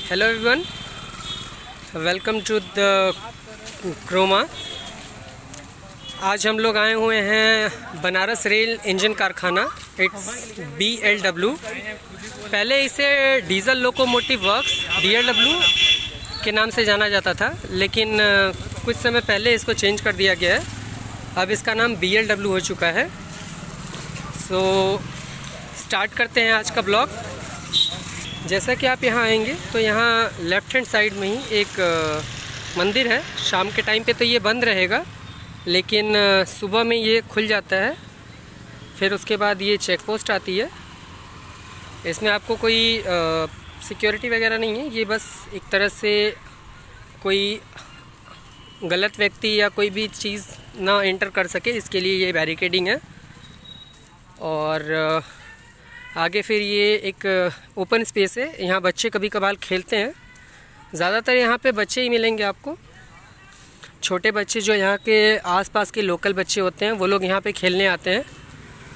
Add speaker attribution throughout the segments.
Speaker 1: Hello everyone, welcome to the Croma. आज हम लोग आए हुए हैं बनारस रेल इंजन कारखाना। It's BLW। पहले इसे डीजल लोकोमोटिव वर्क्स DLW के नाम से जाना जाता था, लेकिन कुछ समय पहले इसको चेंज कर दिया गया है। अब इसका नाम BLW हो चुका है। सो स्टार्ट करते हैं आज का ब्लॉग। जैसा कि आप यहाँ आएंगे तो यहाँ लेफ़्ट हैंड साइड में ही एक मंदिर है। शाम के टाइम पे तो ये बंद रहेगा, लेकिन सुबह में ये खुल जाता है। फिर उसके बाद ये चेक पोस्ट आती है। इसमें आपको कोई सिक्योरिटी वगैरह नहीं है। ये बस एक तरह से कोई गलत व्यक्ति या कोई भी चीज़ ना एंटर कर सके, इसके लिए ये बैरिकेडिंग है। और आगे फिर ये एक ओपन स्पेस है। यहाँ बच्चे कभी कभार खेलते हैं। ज़्यादातर यहाँ पे बच्चे ही मिलेंगे आपको, छोटे बच्चे जो यहाँ के आसपास के लोकल बच्चे होते हैं, वो लोग यहाँ पे खेलने आते हैं।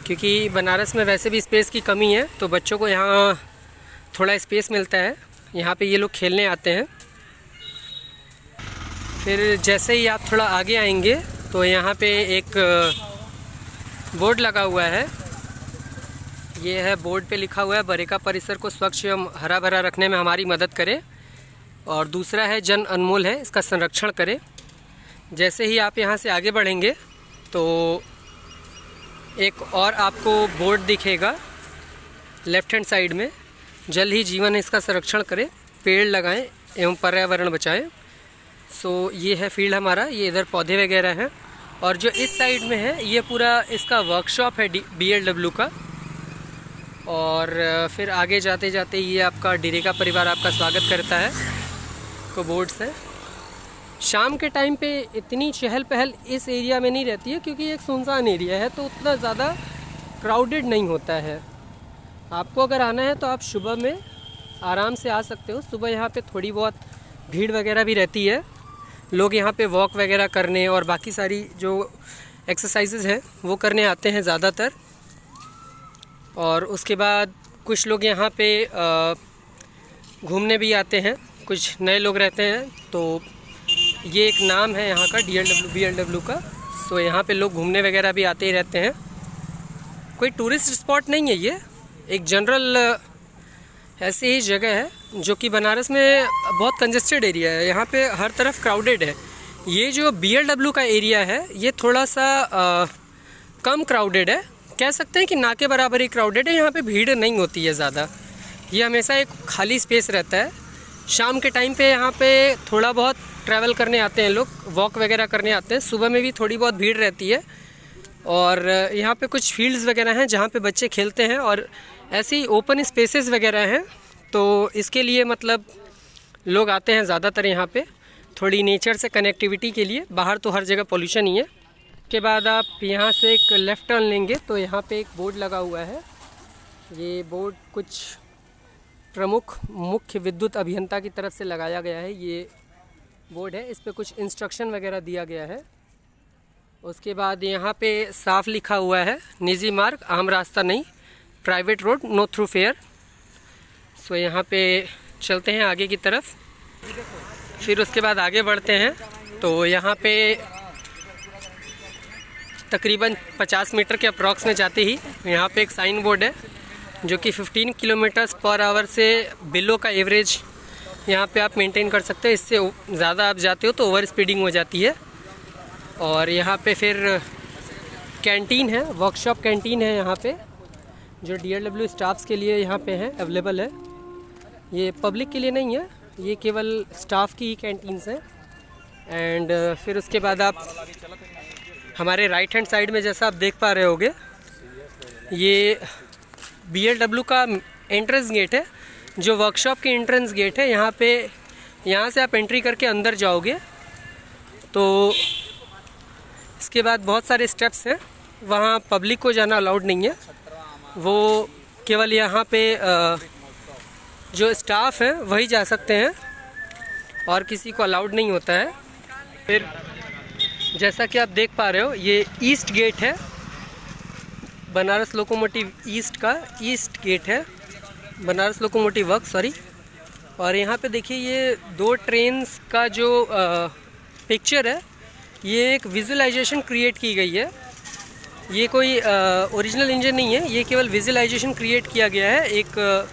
Speaker 1: क्योंकि बनारस में वैसे भी स्पेस की कमी है, तो बच्चों को यहाँ थोड़ा स्पेस मिलता है। यहाँ पे ये लोग खेलने आते हैं। फिर जैसे ही आप थोड़ा आगे आएंगे तो यहाँ पे एक बोर्ड लगा हुआ है। ये है, बोर्ड पे लिखा हुआ है बरेका परिसर को स्वच्छ एवं हरा भरा रखने में हमारी मदद करें। और दूसरा है जन अनमोल है, इसका संरक्षण करें। जैसे ही आप यहाँ से आगे बढ़ेंगे तो एक और आपको बोर्ड दिखेगा लेफ़्ट हैंड साइड में, जल ही जीवन है, इसका संरक्षण करें, पेड़ लगाएं एवं पर्यावरण बचाएं। सो ये है फील्ड हमारा। ये इधर पौधे वगैरह हैं। और जो इस साइड में है ये पूरा इसका वर्कशॉप है BLW का। और फिर आगे जाते जाते ये आपका डिरेका परिवार आपका स्वागत करता है को बोर्ड से। शाम के टाइम पे इतनी चहल पहल इस एरिया में नहीं रहती है, क्योंकि एक सुनसान एरिया है, तो उतना ज़्यादा क्राउडेड नहीं होता है। आपको अगर आना है तो आप सुबह में आराम से आ सकते हो। सुबह यहाँ पे थोड़ी बहुत भीड़ वगैरह भी रहती है। लोग यहाँ पे वॉक वगैरह करने और बाकी सारी जो एक्सरसाइजेज़ हैं वो करने आते हैं ज़्यादातर। और उसके बाद कुछ लोग यहाँ पे घूमने भी आते हैं, कुछ नए लोग रहते हैं। तो ये एक नाम है यहाँ का BLW का। सो यहाँ पे लोग घूमने वगैरह भी आते ही रहते हैं। कोई टूरिस्ट स्पॉट नहीं है, ये एक जनरल ऐसी ही जगह है जो कि बनारस में बहुत कंजेस्टेड एरिया है। यहाँ पे हर तरफ क्राउडेड है। ये जो BLW का एरिया है ये थोड़ा सा कम क्राउडेड है, कह सकते हैं कि ना के बराबर ही क्राउडेड है। यहाँ पे भीड़ नहीं होती है ज़्यादा। ये हमेशा एक खाली स्पेस रहता है। शाम के टाइम पे यहाँ पे थोड़ा बहुत ट्रैवल करने आते हैं लोग, वॉक वगैरह करने आते हैं। सुबह में भी थोड़ी बहुत भीड़ रहती है। और यहाँ पे कुछ फील्ड्स वगैरह हैं जहाँ पे बच्चे खेलते हैं, और ऐसे ही ओपन स्पेसेस वगैरह हैं। तो इसके लिए मतलब लोग आते हैं ज़्यादातर यहाँ पे, थोड़ी नेचर से कनेक्टिविटी के लिए। बाहर तो हर जगह पोल्यूशन ही है। के बाद आप यहाँ से एक लेफ़्ट टर्न लेंगे तो यहाँ पे एक बोर्ड लगा हुआ है। ये बोर्ड कुछ प्रमुख मुख्य विद्युत अभियंता की तरफ से लगाया गया है। ये बोर्ड है, इस पे कुछ इंस्ट्रक्शन वगैरह दिया गया है। उसके बाद यहाँ पे साफ लिखा हुआ है निजी मार्ग आम रास्ता नहीं, private road no thoroughfare. So यहाँ पे चलते हैं आगे की तरफ। फिर उसके बाद आगे बढ़ते हैं तो यहाँ पे तकरीबन 50 मीटर के अप्रॉक्स में जाते ही यहाँ पे एक साइन बोर्ड है जो कि 15 किलोमीटर्स पर आवर से बिलो का एवरेज यहाँ पे आप मेंटेन कर सकते हैं। इससे ज़्यादा आप जाते हो तो ओवर स्पीडिंग हो जाती है। और यहाँ पे फिर कैंटीन है, वर्कशॉप कैंटीन है यहाँ पे, जो DLW स्टाफ्स के लिए यहाँ पे है, अवेलेबल है। ये पब्लिक के लिए नहीं है, ये केवल स्टाफ की ही कैंटीन्स हैं। एंड फिर उसके बाद आप हमारे राइट हैंड साइड में जैसा आप देख पा रहे होगे, ये BLW का एंट्रेंस गेट है, जो वर्कशॉप की एंट्रेंस गेट है। यहाँ से आप एंट्री करके अंदर जाओगे तो इसके बाद बहुत सारे स्टेप्स हैं। वहाँ पब्लिक को जाना अलाउड नहीं है, वो केवल यहाँ पे जो स्टाफ है वही जा सकते हैं, और किसी को अलाउड नहीं होता है। फिर जैसा कि आप देख पा रहे हो, ये ईस्ट गेट है, बनारस लोकोमोटिव ईस्ट का ईस्ट गेट है, बनारस लोकोमोटिव वर्क सॉरी। और यहाँ पे देखिए ये 2 ट्रेन्स का जो पिक्चर है, ये एक विजुअलाइजेशन क्रिएट की गई है। ये कोई ओरिजिनल इंजन नहीं है, ये केवल विजुअलाइजेशन क्रिएट किया गया है। एक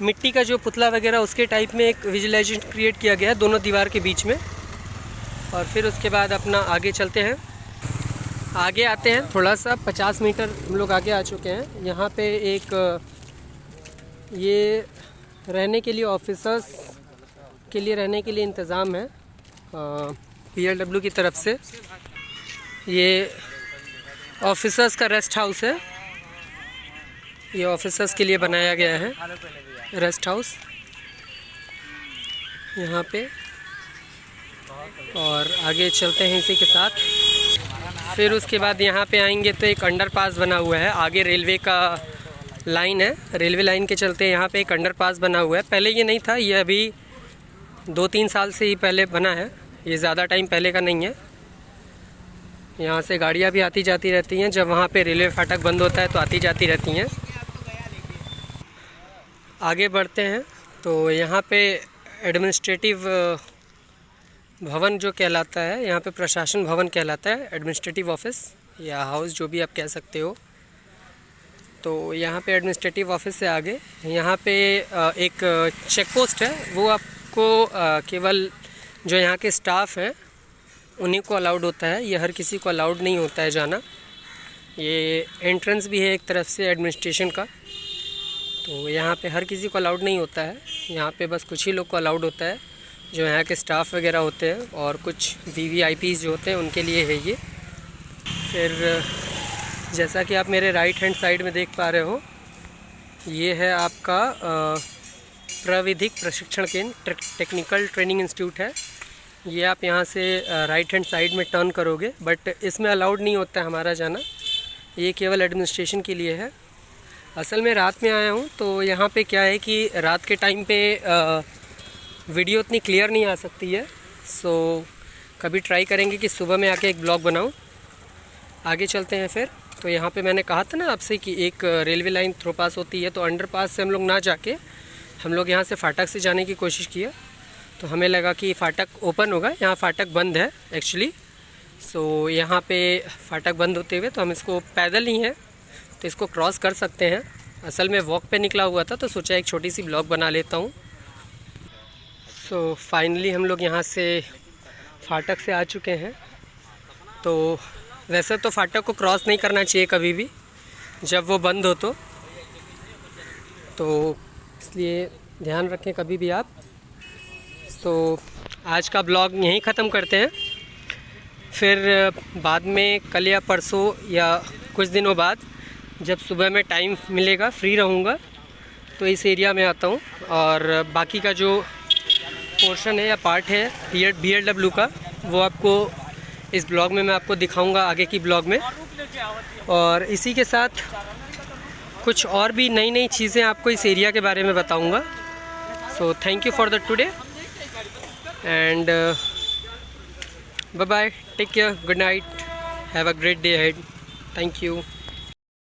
Speaker 1: मिट्टी का जो पुतला वगैरह उसके टाइप में एक विजुअलाइजेशन क्रिएट किया गया है दोनों दीवार के बीच में। और फिर उसके बाद अपना आगे चलते हैं, आगे आते हैं थोड़ा सा 50 मीटर हम लोग आगे आ चुके हैं। यहाँ पे एक ये रहने के लिए ऑफिसर्स के लिए रहने के लिए इंतज़ाम है BLW की तरफ से। ये ऑफिसर्स का रेस्ट हाउस है, ये ऑफिसर्स के लिए बनाया गया है रेस्ट हाउस यहाँ पे। और आगे चलते हैं इसी के साथ। फिर उसके बाद यहाँ पे आएंगे तो एक अंडरपास बना हुआ है, आगे रेलवे का लाइन है, रेलवे लाइन के चलते यहाँ पे एक अंडरपास बना हुआ है। पहले ये नहीं था, ये अभी 2-3 साल से ही पहले बना है, ये ज़्यादा टाइम पहले का नहीं है। यहाँ से गाड़ियाँ भी आती जाती रहती हैं, जब वहाँ पे रेलवे फाटक बंद होता है तो आती जाती रहती हैं। आगे बढ़ते हैं तो यहाँ पे एडमिनिस्ट्रेटिव भवन जो कहलाता है, यहाँ पे प्रशासन भवन कहलाता है, एडमिनिस्ट्रेटिव ऑफिस या हाउस जो भी आप कह सकते हो। तो यहाँ पे एडमिनिस्ट्रेटिव ऑफिस से आगे यहाँ पे एक चेक पोस्ट है, वो आपको केवल जो यहाँ के स्टाफ हैं उन्हीं को अलाउड होता है, ये हर किसी को अलाउड नहीं होता है जाना। ये एंट्रेंस भी है एक तरफ से एडमिनिस्ट्रेशन का, तो यहाँ पे हर किसी को अलाउड नहीं होता है, यहाँ पे बस कुछ ही लोग को अलाउड होता है, जो यहाँ के स्टाफ वगैरह होते हैं और कुछ VVIPs जो होते हैं उनके लिए है ये। फिर जैसा कि आप मेरे राइट हैंड साइड में देख पा रहे हो, ये है आपका प्राविधिक प्रशिक्षण केंद्र, टेक्निकल ट्रेनिंग इंस्टीट्यूट है। ये आप यहाँ से राइट हैंड साइड में टर्न करोगे, बट इसमें अलाउड नहीं होता है हमारा जाना, ये केवल एडमिनिस्ट्रेशन के लिए है। असल में रात में आया हूँ, तो यहाँ पे क्या है कि रात के टाइम पे वीडियो उतनी क्लियर नहीं आ सकती है, सो कभी ट्राई करेंगे कि सुबह में आके एक ब्लॉग बनाऊँ। आगे चलते हैं फिर। तो यहाँ पे मैंने कहा था ना आपसे कि एक रेलवे लाइन थ्रो पास होती है, तो अंडरपास से हम लोग ना जाके हम लोग यहाँ से फाटक से जाने की कोशिश किया, तो हमें लगा कि फाटक ओपन होगा, यहाँ फाटक बंद है एक्चुअली। सो यहाँ पे फाटक बंद होते हुए तो हम इसको पैदल ही हैं तो इसको क्रॉस कर सकते हैं। असल में वॉक पे निकला हुआ था, तो सोचा एक छोटी सी ब्लॉग बना लेता हूँ। सो फाइनली हम लोग यहाँ से फाटक से आ चुके हैं। तो वैसे तो फाटक को क्रॉस नहीं करना चाहिए कभी भी जब वो बंद हो, तो इसलिए ध्यान रखें कभी भी आप। तो आज का ब्लॉग यहीं ख़त्म करते हैं, फिर बाद में कल या परसों या कुछ दिनों बाद जब सुबह में टाइम मिलेगा, फ्री रहूँगा, तो इस एरिया में आता हूँ और बाकी का जो पोर्शन है या पार्ट है BLW का, वो आपको इस ब्लॉग में मैं आपको दिखाऊंगा आगे की ब्लॉग में। और इसी के साथ कुछ और भी नई नई चीज़ें आपको इस एरिया के बारे में बताऊंगा। So thank you for the today and bye bye, take care, good night, have a great day ahead, thank you.